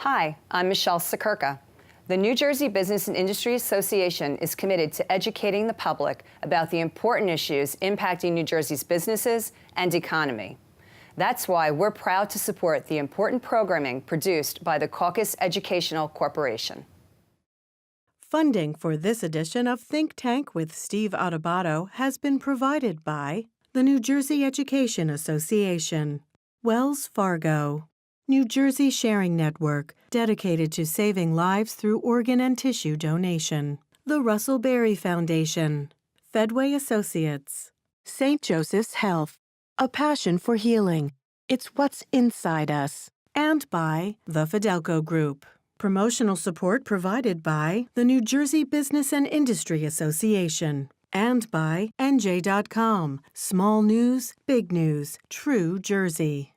Hi, I'm Michelle Sakurka. The New Jersey Business and Industry Association is committed to educating the public about the important issues impacting New Jersey's businesses and economy. That's why we're proud to support the important programming produced by the Caucus Educational Corporation. Funding for this edition of Think Tank with Steve Adubato has been provided by the New Jersey Education Association, Wells Fargo, New Jersey Sharing Network, dedicated to saving lives through organ and tissue donation, the Russell Berry Foundation, Fedway Associates, St. Joseph's Health, a passion for healing. It's what's inside us, and by the Fidelco Group. Promotional support provided by the New Jersey Business and Industry Association and by NJ.com. Small news, big news, true Jersey.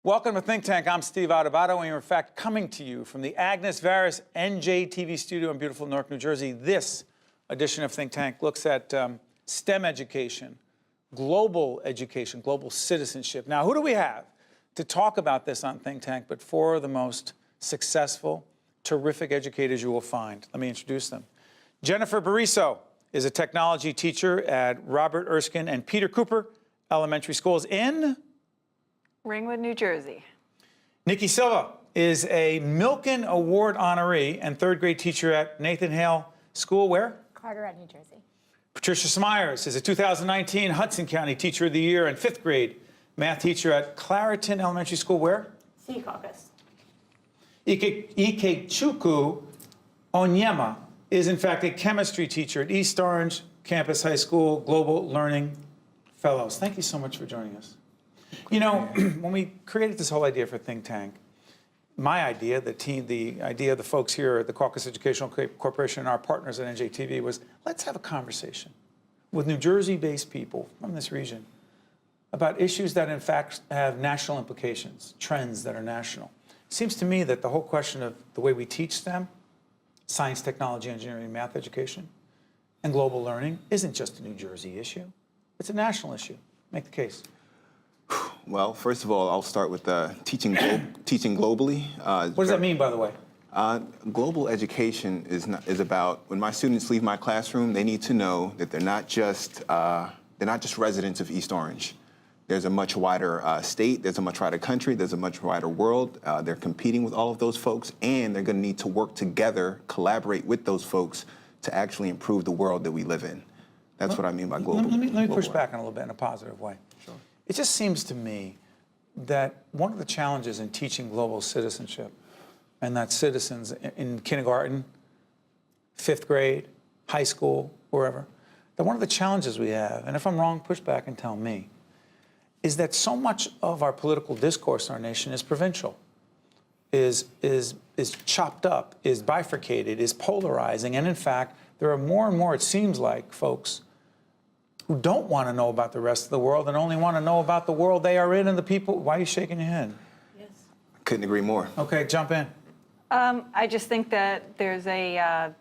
Welcome to Think Tank. I'm Steve Adubato, and we're in fact coming to you from the Agnes Varus NJ TV studio in beautiful Newark, New Jersey. This edition of Think Tank looks at STEM education, global citizenship. Now, who do we have to talk about this on Think Tank but four of the most successful, terrific educators you will find? Let me introduce them. Jennifer Bariso is a technology teacher at Robert Erskine and Peter Cooper Elementary Schools in Ringwood, New Jersey. Nikki Silva is a Milken Award honoree and third grade teacher at Nathan Hale School, where? Carteret, New Jersey. Patricia Smeyers is a 2019 Hudson County Teacher of the Year and fifth grade math teacher at Clarendon Elementary School, where? C Caucus. Ikechukwu Onyema is in fact a chemistry teacher at East Orange Campus High School Global Learning Fellows. Thank you so much for joining us. You know, when we created this whole idea for Think Tank, my idea, the idea of the folks here at the Caucus Educational Corporation and our partners at NJTV was, let's have a conversation with New Jersey-based people from this region about issues that in fact have national implications, trends that are national. It seems to me that the whole question of the way we teach STEM, science, technology, engineering, math education, and global learning isn't just a New Jersey issue. It's a national issue. Make the case. Well, first of all, I'll start with teaching globally. What does that mean, by the way? Global education is about, when my students leave my classroom, they need to know that they're not just residents of East Orange. There's a much wider state, there's a much wider country, there's a much wider world. They're competing with all of those folks, and they're going to need to work together, collaborate with those folks to actually improve the world that we live in. That's what I mean by global. Let me push back on a little bit in a positive way. Sure. It just seems to me that one of the challenges in teaching global citizenship, and that citizens in kindergarten, fifth grade, high school, wherever, that one of the challenges we have, and if I'm wrong, push back and tell me, is that so much of our political discourse in our nation is provincial, is chopped up, is bifurcated, is polarizing, and in fact, there are more and more, it seems like, folks who don't want to know about the rest of the world and only want to know about the world they are in and the people. Why are you shaking your head? Yes. Couldn't agree more. Okay, jump in. I just think that there's a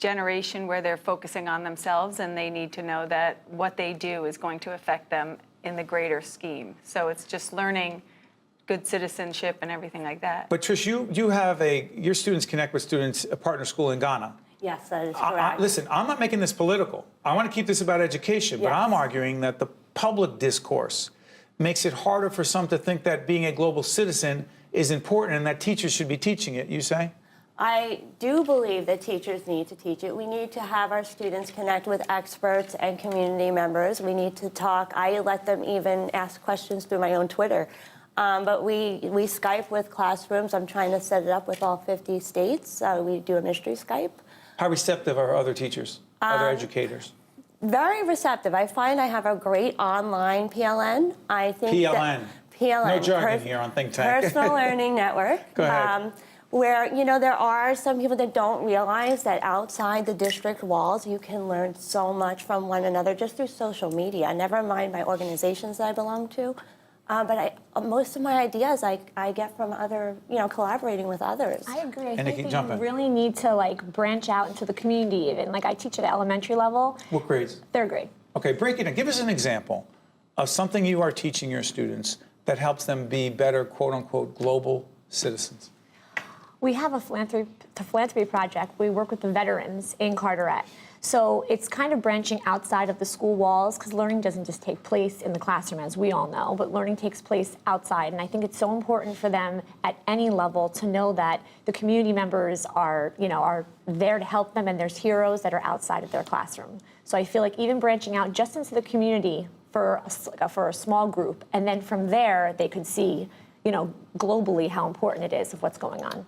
generation where they're focusing on themselves and they need to know that what they do is going to affect them in the greater scheme. So it's just learning good citizenship and everything like that. But Trish, you have your students connect with students, a partner school in Ghana. Yes, that is correct. Listen, I'm not making this political. I want to keep this about education, but I'm arguing that the public discourse makes it harder for some to think that being a global citizen is important and that teachers should be teaching it, you say? I do believe that teachers need to teach it. We need to have our students connect with experts and community members. We need to talk. I let them even ask questions through my own Twitter. But we Skype with classrooms. I'm trying to set it up with all 50 states. We do a mystery Skype. How receptive are other teachers, other educators? Very receptive. I find I have a great online PLN. I think PLN. PLN. No jargon here on Think Tank. Personal Learning Network. Go ahead. where, you know, there are some people that don't realize that outside the district walls, you can learn so much from one another just through social media, never mind my organizations that I belong to. But most of my ideas I get from other, you know, collaborating with others. I agree. I And think Nikki, that jump you in. really need to like branch out into the community even. Like I teach at the elementary level. What grades? Third grade. Okay, break it down. Give us an example of something you are teaching your students that helps them be better, quote unquote, global citizens. We have a philanthropy project. We work with the veterans in Carteret. So it's kind of branching outside of the school walls because learning doesn't just take place in the classroom, as we all know, but learning takes place outside. And I think it's so important for them at any level to know that the community members are, you know, are there to help them, and there's heroes that are outside of their classroom. So I feel like even branching out just into the community for a small group, and then from there they could see, you know, globally how important it is of what's going on.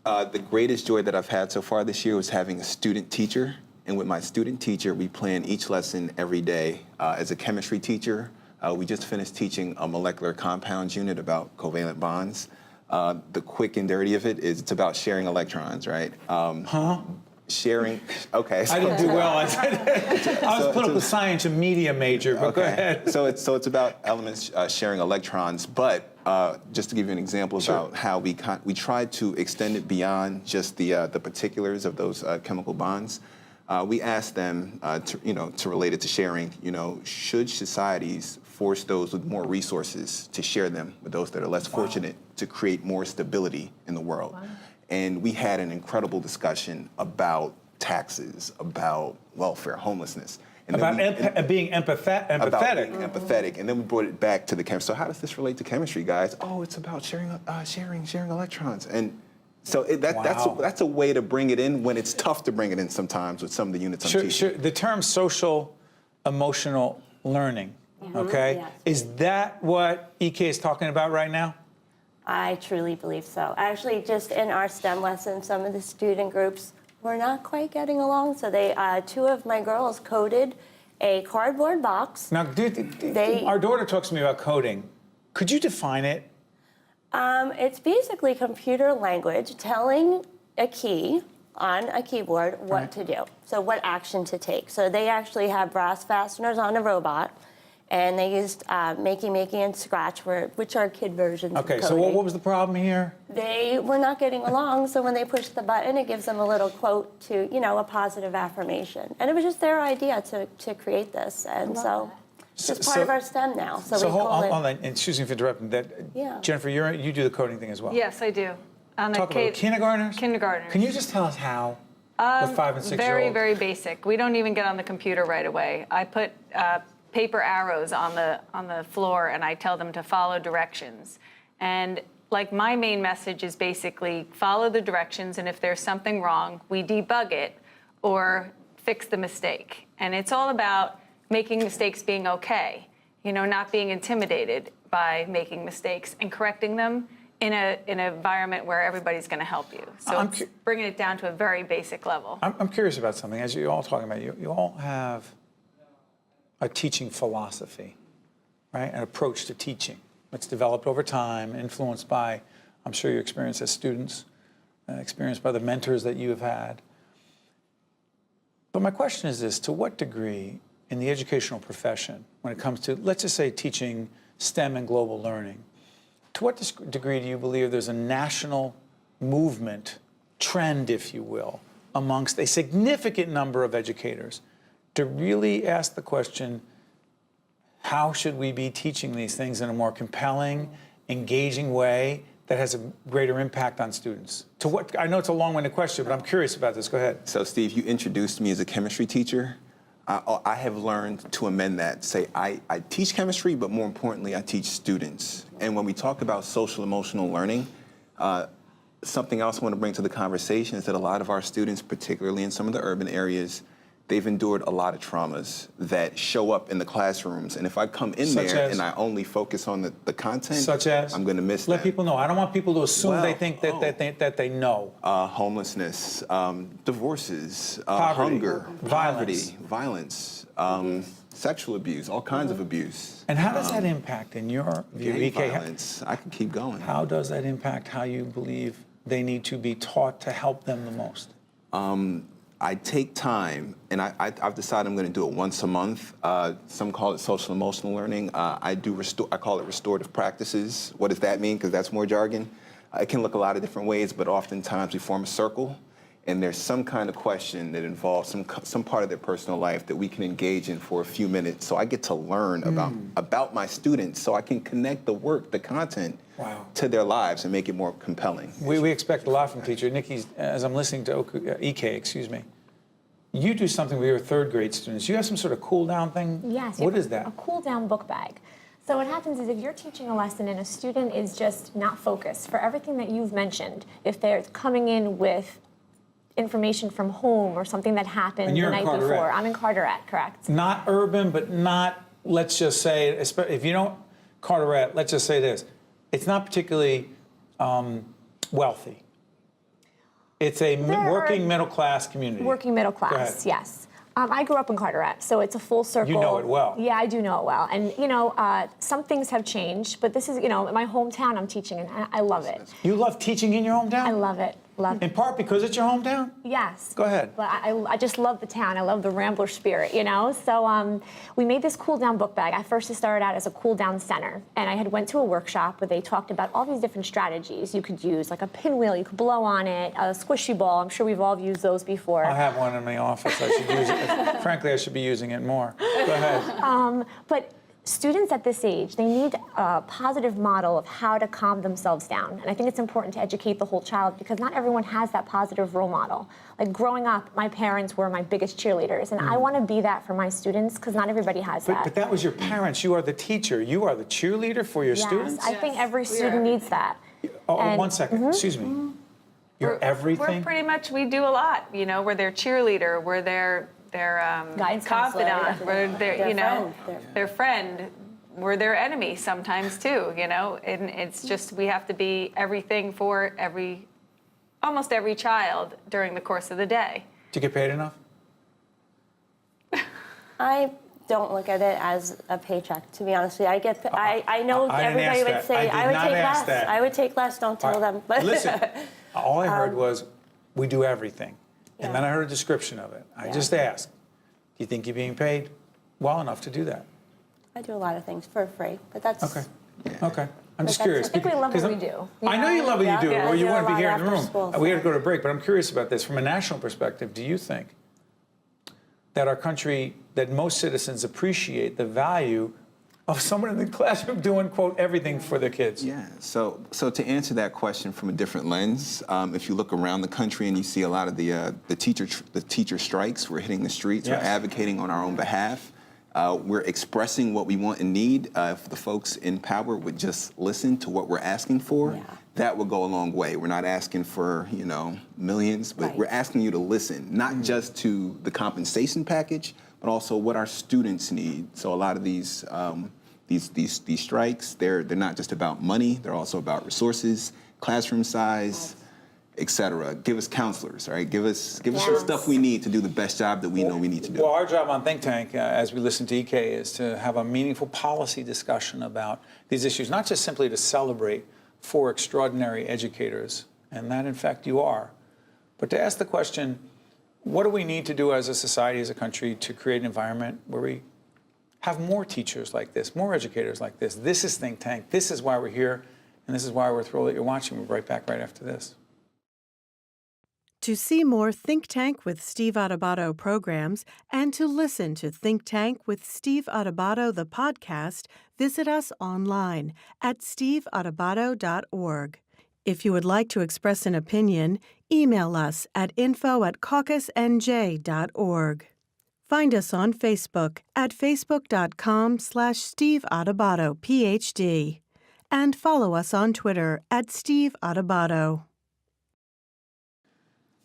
The greatest joy that I've had so far this year was having a student teacher. And with my student teacher, we plan each lesson every day. As a chemistry teacher, we just finished teaching a molecular compounds unit about covalent bonds. The quick and dirty of it is it's about sharing electrons, right? Sharing, okay. I didn't do well. I was a political science and media major, but go ahead. So it's about elements sharing electrons, but just to give you an example about how we tried to extend it beyond just the particulars of those chemical bonds. We asked them, to relate it to sharing. You know, should societies force those with more resources to share them with those that are less fortunate to create more stability in the world? Wow. And we had an incredible discussion about taxes, about welfare, homelessness. And about being empathetic. About being empathetic, and then we brought it back to the chemistry. So how does this relate to chemistry, guys? Oh, it's about sharing electrons. And so that's a way to bring it in when it's tough to bring it in sometimes with some of the units I'm teaching. Sure. The term social emotional learning, okay? Yes. Is that what EK is talking about right now? I truly believe so. Actually, just in our STEM lesson, some of the student groups were not quite getting along, so they, two of my girls coded a cardboard box. Now, our daughter talks to me about coding. Could you define it? It's basically computer language telling a key on a keyboard what to do, so what action to take. So they actually have brass fasteners on a robot, and they used Makey and Scratch, which are kid versions of coding. So what was the problem here? They were not getting along, so when they push the button, it gives them a little quote to, you know, a positive affirmation. And it was just their idea to create this, and so it's just part of our STEM now. So we hold call it. on, and excuse me for interrupting. Jennifer, you do the coding thing as well. Yes, I do. On the Talk about kindergartners? Kindergartners. Can you just tell us how? With 5 and 6 year Very, olds? very basic. We don't even get on the computer right away. I put paper arrows on the floor, and I tell them to follow directions. And like my main message is basically follow the directions, and if there's something wrong, we debug it or fix the mistake. And it's all about making mistakes being okay, you know, not being intimidated by making mistakes and correcting them in an environment where everybody's going to help you. So it's bringing it down to a very basic level. I'm curious about something. As you're all talking about, you all have a teaching philosophy, right? An approach to teaching that's developed over time, influenced by, I'm sure, your experience as students, experienced by the mentors that you have had. But my question is this: to what degree in the educational profession, when it comes to, let's just say, teaching STEM and global learning, to what degree do you believe there's a national movement, trend, if you will, amongst a significant number of educators to really ask the question, how should we be teaching these things in a more compelling, engaging way that has a greater impact on students? To what? I know it's a long-winded question, but I'm curious about this. Go ahead. So, Steve, you introduced me as a chemistry teacher. I have learned to amend that, say I teach chemistry, but more importantly, I teach students. And when we talk about social emotional learning, something else I want to bring to the conversation is that a lot of our students, particularly in some of the urban areas, they've endured a lot of traumas that show up in the classrooms. And if I come in there and I only focus on the content, such as, I'm going to miss that. Let people know. I don't want people to assume they think that they know. Homelessness, divorces, Poverty, hunger, violence. violence, sexual abuse, all kinds of abuse. And how does that impact, in your view, Gang EK? violence. I can keep going. How does that impact how you believe they need to be taught to help them the most? I take time, and I've decided I'm going to do it once a month. Some call it social emotional learning. I call it restorative practices. What does that mean? Because that's more jargon. It can look a lot of different ways, but oftentimes we form a circle, and there's some kind of question that involves some part of their personal life that we can engage in for a few minutes. So I get to learn about my students, so I can connect the work, the content, to their lives and make it more compelling. We expect a lot from teachers. Nikki, as I'm listening to you do something with your third grade students. You have some sort of cool down thing? Yes. What is that? A cool down book bag. So what happens is if you're teaching a lesson and a student is just not focused, for everything that you've mentioned, if they're coming in with information from home or something that happened the night before. I'm in Carteret, correct. Not urban, but not, let's just say, if you don't, Carteret, let's just say this. It's not particularly wealthy. It's a working middle class community. Working middle class, yes. I grew up in Carteret, so it's a full circle. You know it well. Yeah, I do know it well. And, some things have changed, but this is, my hometown I'm teaching, and I love it. You love teaching in your hometown? I love it. In part because it's your hometown? Yes. Go ahead. But I just love the town. I love the Rambler spirit, So we made this cool down book bag. I first started out as a cool down center, and I had went to a workshop where they talked about all these different strategies you could use, like a pinwheel, you could blow on it, a squishy ball. I'm sure we've all used those before. I have one in my office. I should use it. Frankly, I should be using it more. Go ahead. But students at this age, they need a positive model of how to calm themselves down. And I think it's important to educate the whole child because not everyone has that positive role model. Like growing up, my parents were my biggest cheerleaders, and I want to be that for my students because not everybody has that. But that was your parents. You are the teacher. You are the cheerleader for your students? I think every student needs that. Oh, 1 second. Excuse me. You're everything? We're pretty much, we do a lot. We're their cheerleader. We're their guidance confidant, we're their, their friend, we're their enemy sometimes too, and it's just, we have to be everything for almost every child during the course of the day. Do you get paid enough? I don't look at it as a paycheck, to be honest with you. I know everybody would say, I would take less. I would take less, don't tell them. But listen, all I heard was, we do everything. And then I heard a description of it. I just asked, do you think you're being paid well enough to do that? I do a lot of things for free, but that's... Okay. Okay. I'm just curious. I think we love what we do. I know you love what you do, or you wouldn't be here in the room. School, We got to go to break, but I'm curious about this. From a national perspective, do you think that our country, that most citizens appreciate the value of someone in the classroom doing, quote, everything for their kids? Yeah, so to answer that question from a different lens, if you look around the country and you see a lot of the teacher strikes, we're hitting the streets, we're advocating on our own behalf, we're expressing what we want and need. If the folks in power would just listen to what we're asking for, that would go a long way. We're not asking for, millions, but we're asking you to listen, not just to the compensation package, but also what our students need. So a lot of these strikes, they're not just about money, they're also about resources, classroom size, et cetera. Give us counselors, all right? Give us the stuff we need to do the best job that we know we need to do. Well, our job on Think Tank, as we listen to EK, is to have a meaningful policy discussion about these issues, not just simply to celebrate 4 extraordinary educators, and that, in fact, you are, but to ask the question, what do we need to do as a society, as a country, to create an environment where we have more teachers like this, more educators like this? This is Think Tank. This is why we're here, and this is why we're thrilled that you're watching. We'll be right back right after this. To see more Think Tank with Steve Adubato programs and to listen to Think Tank with Steve Adubato, the podcast, visit us online at steveadubato.org. If you would like to express an opinion, email us at info@caucusnj.org. Find us on Facebook at facebook.com/Steve Adubato, PhD, and follow us on Twitter at Steve Adubato.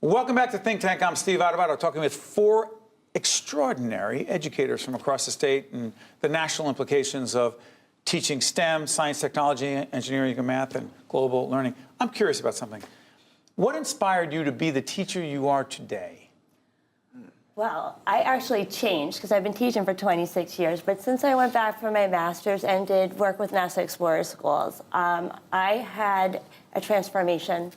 Welcome back to Think Tank. I'm Steve Adubato, talking with 4 extraordinary educators from across the state and the national implications of teaching STEM, science, technology, engineering, and math, and global learning. I'm curious about something. What inspired you to be the teacher you are today? Well, I actually changed because I've been teaching for 26 years, but since I went back for my master's and did work with NASA Explorer Schools, I had a transformation.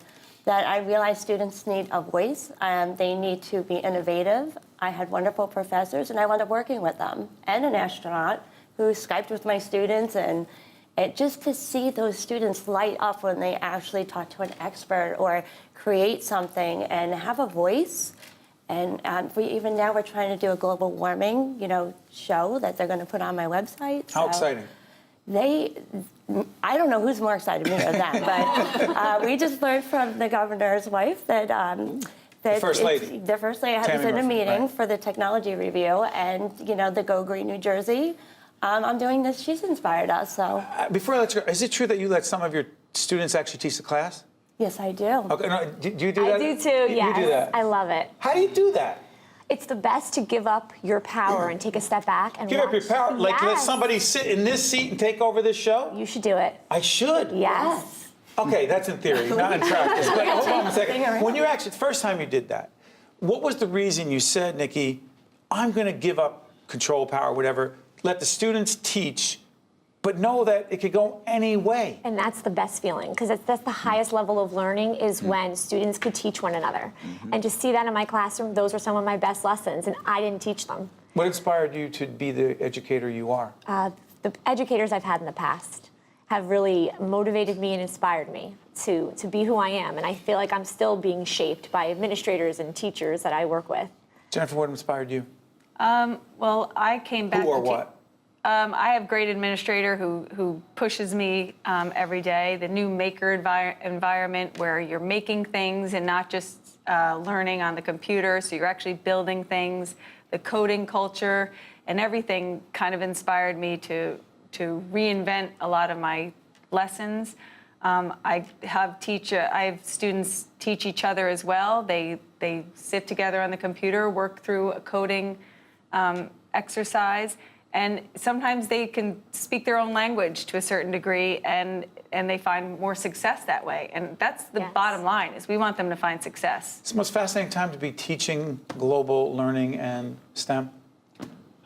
that I realized students need a voice. They need to be innovative. I had wonderful professors, and I wound up working with them, and an astronaut who Skyped with my students, and just to see those students light up when they actually talk to an expert or create something and have a voice. And even now we're trying to do a global warming, show that they're going to put on my website. How exciting. I don't know who's more excited, me or them, but we just learned from the governor's wife that the First Lady. The First Lady was Tammy in a Murphy, meeting right. for the technology review, and, the Go Green New Jersey. I'm doing this. She's inspired us, so. Before I let you go, is it true that you let some of your students actually teach the class? Yes, I do. Okay, no, do you do that? I do too, You do that. I love it. How do you do that? It's the best to give up your power and take a step back and Give up your watch. power? Like, let Yes. somebody sit in this seat and take over this show? You should do it. I should? Yes. Okay, that's in theory, not in practice. But hold on a second. When you actually, the first time you did that, what was the reason you said, Nikki, I'm going to give up control, power, whatever, let the students teach, but know that it could go any way? And that's the best feeling, because that's the highest level of learning is when students could teach one another. And to see that in my classroom, those were some of my best lessons, and I didn't teach them. What inspired you to be the educator you are? The educators I've had in the past have really motivated me and inspired me to be who I am, and I feel like I'm still being shaped by administrators and teachers that I work with. Jennifer, what inspired you? Well, I came back Who or to what? I have a great administrator who pushes me every day. The new maker environment where you're making things and not just learning on the computer, so you're actually building things. The coding culture and everything kind of inspired me to reinvent a lot of my lessons. I have students teach each other as well. They sit together on the computer, work through a coding exercise, and sometimes they can speak their own language to a certain degree, and they find more success that way. And that's the bottom line, is we want them to find success. It's the most fascinating time to be teaching global learning and STEM.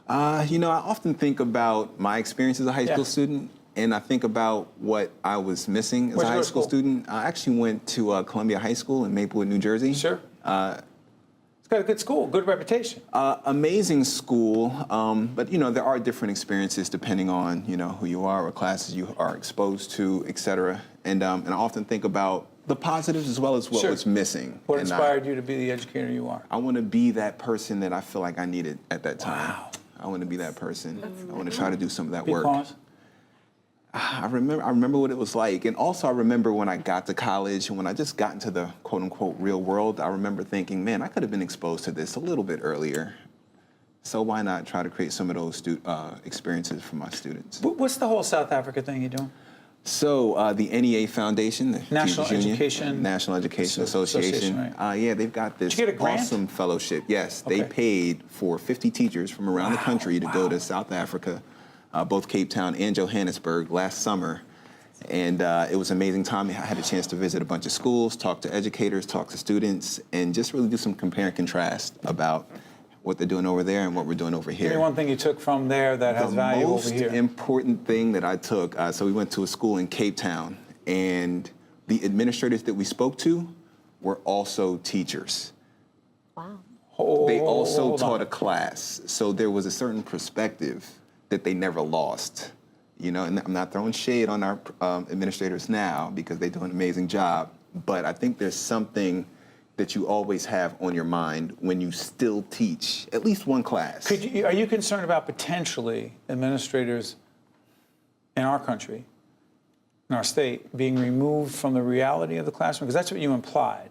I often think about my experience as a high school student, and I think about what I was missing as Where'd a you go high to school school? student. I actually went to Columbia High School in Maplewood, New Jersey. Sure. It's got a good school, good reputation. Amazing school, but there are different experiences depending on who you are, what classes you are exposed to, et cetera. And I often think about the positives as well as what was missing. What And inspired you to be the educator you are? I want to be that person that I feel like I needed at that time. Wow. I want to be that person. I want to try to do some of that work. Because? I remember what it was like, and also I remember when I got to college and when I just got into the quote-unquote real world, I remember thinking, man, I could have been exposed to this a little bit earlier. So why not try to create some of those experiences for my students? What's the whole South Africa thing you're doing? So the NEA Foundation, the National Teachers Union, Education National Education Association, right. yeah, they've got this Did you get a grant? awesome fellowship. Yes, they Okay. paid for 50 teachers from around the country to go to South Africa, both Cape Town and Johannesburg last summer. And it was an amazing time. I had a chance to visit a bunch of schools, talk to educators, talk to students, and just really do some compare and contrast about what they're doing over there and what we're doing over here. Give me one thing you took from there that has value over here. The most important thing that I took, so we went to a school in Cape Town, and the administrators that we spoke to were also teachers. Wow. They also hold taught on. a class, so there was a certain perspective that they never lost. And I'm not throwing shade on our administrators now because they do an amazing job, but I think there's something that you always have on your mind when you still teach at least one class. Are you concerned about potentially administrators in our country, in our state, being removed from the reality of the classroom? Because that's what you implied.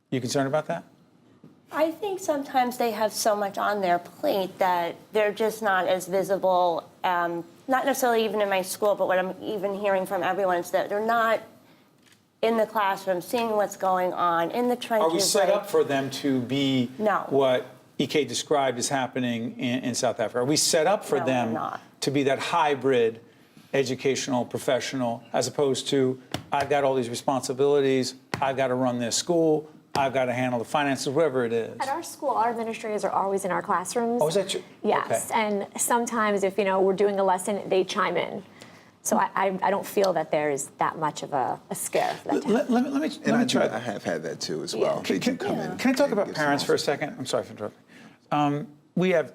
You concerned about that? I think sometimes they have so much on their plate that they're just not as visible, not necessarily even in my school, but what I'm even hearing from everyone is that they're not in the classroom, seeing what's going on, in the trenches. Are we set up for them to be No. what Ike described as happening in South Africa? Are we set up for No, them we're not. to be that hybrid educational professional as opposed to, I've got all these responsibilities, I've got to run this school, I've got to handle the finances, whatever it is? At our school, our administrators are always in our classrooms. Oh, is that true? Yes, Okay. and sometimes if we're doing a lesson, they chime in. So I don't feel that there's that much of a scare for that to happen. Let me try. I have had that too as well. They do come in. Can I talk and about give parents some for a second? I'm sorry for interrupting. We have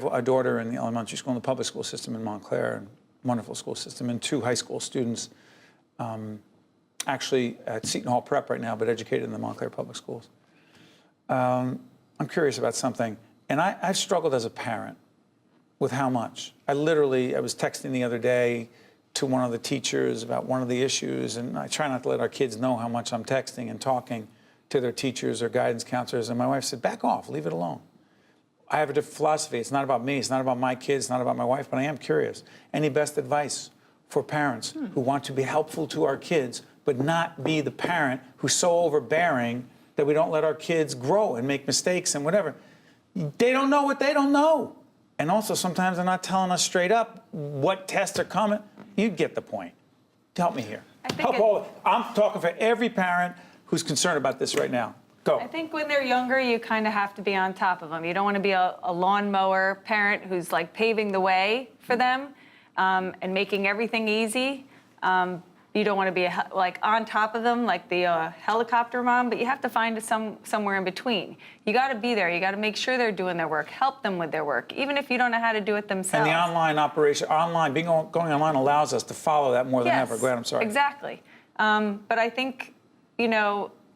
a daughter in the elementary school, in the public school system in Montclair, and wonderful school system, and 2 high school students, actually at Seton Hall Prep right now, but educated in the Montclair public schools. I'm curious about something, and I've struggled as a parent with how much. I was texting the other day to one of the teachers about one of the issues, and I try not to let our kids know how much I'm texting and talking to their teachers or guidance counselors, and my wife said, back off, leave it alone. I have a different philosophy. It's not about me, it's not about my kids, it's not about my wife, but I am curious. Any best advice for parents who want to be helpful to our kids, but not be the parent who's so overbearing that we don't let our kids grow and make mistakes and whatever? They don't know what they don't know. And also, sometimes they're not telling us straight up what tests are coming. You get the point. Help me here. I'm talking for every parent who's concerned about this right now. Go. I think when they're younger, you kind of have to be on top of them. You don't want to be a lawnmower parent who's like paving the way for them and making everything easy. You don't want to be like on top of them like the helicopter mom, but you have to find somewhere in between. You got to be there. You got to make sure they're doing their work, help them with their work, even if you don't know how to do it themselves. And the online operation, going online allows us to follow that more than ever. Go ahead, I'm sorry. Exactly. But I think,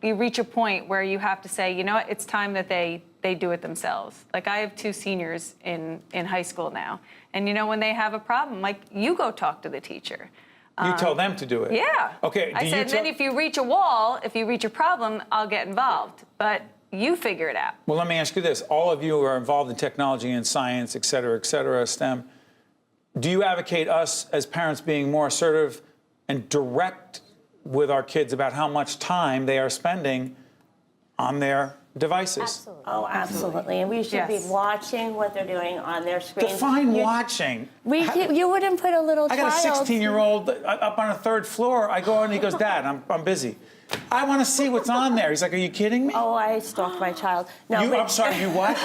you reach a point where you have to say, you know what, it's time that they do it themselves. Like I have 2 seniors in high school now. And when they have a problem, like you go talk to the teacher. You tell them to do it. Yeah. Okay. I said, then if you reach a wall, if you reach a problem, I'll get involved. But you figure it out. Well, let me ask you this. All of you are involved in technology and science, et cetera, STEM. Do you advocate us as parents being more assertive and direct with our kids about how much time they are spending on their devices? Absolutely. Oh, absolutely. And we should be watching what they're doing on their screens. Define watching. You wouldn't put a little child... I got a 16-year-old up on a 3rd floor. I go and he goes, Dad, I'm busy. I want to see what's on there. He's like, are you kidding me? Oh, I stalk my child. No, I'm sorry, you what?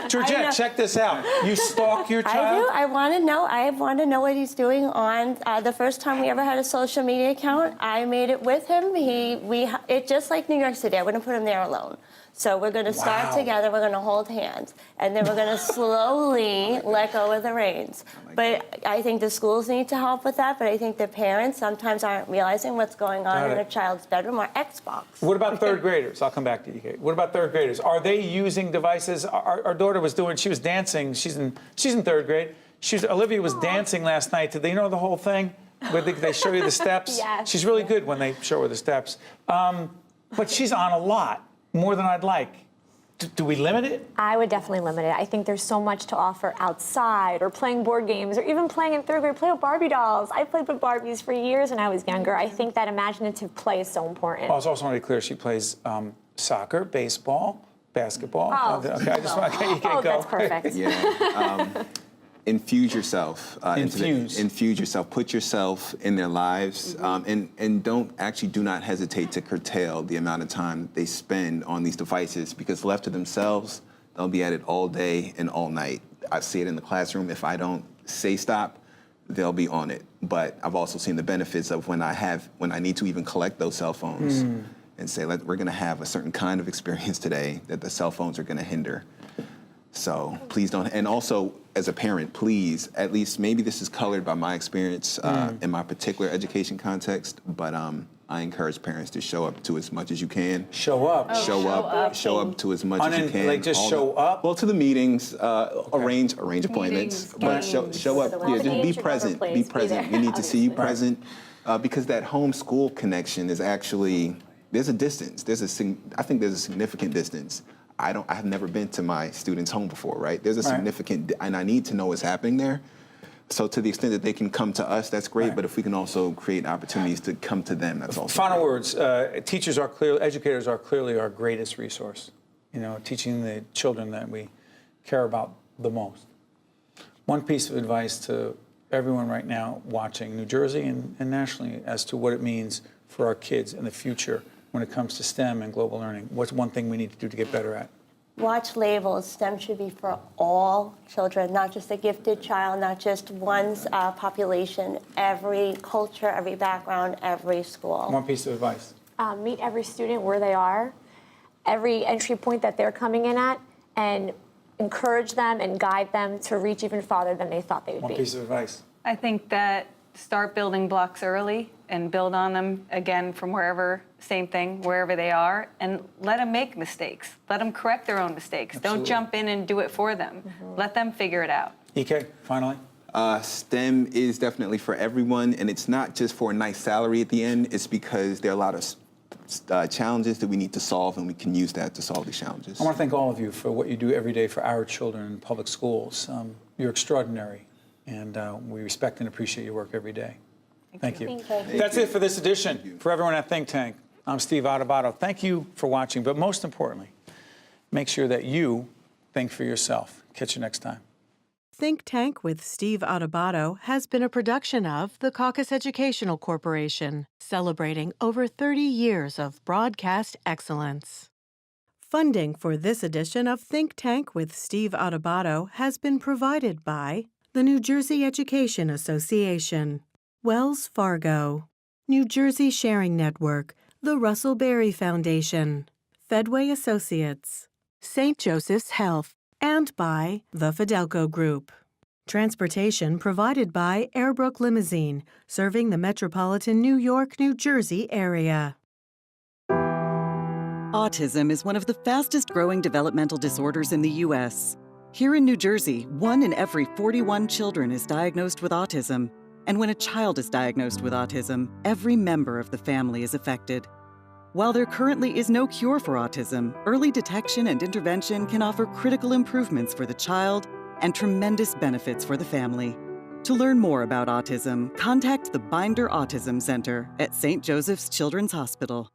Georgette, check this out. You stalk your child? I do. I want to know. I want to know what he's doing on the first time we ever had a social media account. I made it with him. It just like New York City. I wouldn't put him there alone. So we're going to start together. We're going to hold hands, and then we're going to slowly let go of the reins. But I think the schools need to help with that. But I think the parents sometimes aren't realizing what's going on in their child's bedroom or Xbox. What about 3rd graders? I'll come back to you, Kate. What about 3rd graders? Are they using devices? Our daughter was she was dancing. She's in 3rd grade. Olivia was dancing last night. Did they know the whole thing? Where they show you the steps? Yes. She's really good when they show her the steps. But she's on a lot, more than I'd like. Do we limit it? I would definitely limit it. I think there's so much to offer outside or playing board games or even playing in 3rd grade, play with Barbie dolls. I played with Barbies for years when I was younger. I think that imaginative play is so important. I also want to be clear, she plays soccer, baseball, basketball. Okay, I just want you can't go. That's perfect. Yeah. Infuse yourself. Infuse yourself. Put yourself in their lives, and do not hesitate to curtail the amount of time they spend on these devices, because left to themselves, they'll be at it all day and all night. I see it in the classroom. If I don't say stop, they'll be on it. But I've also seen the benefits of when I need to even collect those cell phones and say, we're going to have a certain kind of experience today that the cell phones are going to hinder. So please don't. And also, as a parent, please, at least maybe this is colored by my experience in my particular education context, but I encourage parents to show up to as much as you can. Show up. Show up to as much as you can. Like just show up? Well, to the meetings, arrange appointments, but show up. Yeah, just be present. Be present. We need to see you present, because that home-school connection is actually, there's a distance. I think there's a significant distance. I have never been to my student's home before, right? There's a significant, and I need to know what's happening there. So to the extent that they can come to us, that's great. But if we can also create opportunities to come to them, that's also Final great. words. Educators are clearly our greatest resource. Teaching the children that we care about the most. One piece of advice to everyone right now watching New Jersey and nationally as to what it means for our kids in the future when it comes to STEM and global learning. What's one thing we need to do to get better at? Watch labels. STEM should be for all children, not just a gifted child, not just one's population, every culture, every background, every school. One piece of advice. Meet every student where they are, every entry point that they're coming in at, and encourage them and guide them to reach even farther than they thought they would be. One piece of advice. I think that start building blocks early and build on them again from wherever, same thing, wherever they are, and let them make mistakes. Let them correct their own mistakes. Absolutely. Don't jump in and do it for them. Let them figure it out. Ike, finally. STEM is definitely for everyone, and it's not just for a nice salary at the end. It's because there are a lot of challenges that we need to solve, and we can use that to solve these challenges. I want to thank all of you for what you do every day for our children in public schools. You're extraordinary, and we respect and appreciate your work every day. Thank you. Thank you. That's it for this edition. For everyone at Think Tank, I'm Steve Adubato. Thank you for watching, but most importantly, make sure that you think for yourself. Catch you next time. Think Tank with Steve Adubato has been a production of the Caucus Educational Corporation, celebrating over 30 years of broadcast excellence. Funding for this edition of Think Tank with Steve Adubato has been provided by the New Jersey Education Association, Wells Fargo, New Jersey Sharing Network, the Russell Berry Foundation, Fedway Associates, St. Joseph's Health, and by the Fidelco Group. Transportation provided by Airbrook Limousine, serving the metropolitan New York, New Jersey area. Autism is one of the fastest-growing developmental disorders in the U.S. Here in New Jersey, 1 in every 41 children is diagnosed with autism. And when a child is diagnosed with autism, every member of the family is affected. While there currently is no cure for autism, early detection and intervention can offer critical improvements for the child and tremendous benefits for the family. To learn more about autism, contact the Binder Autism Center at St. Joseph's Children's Hospital.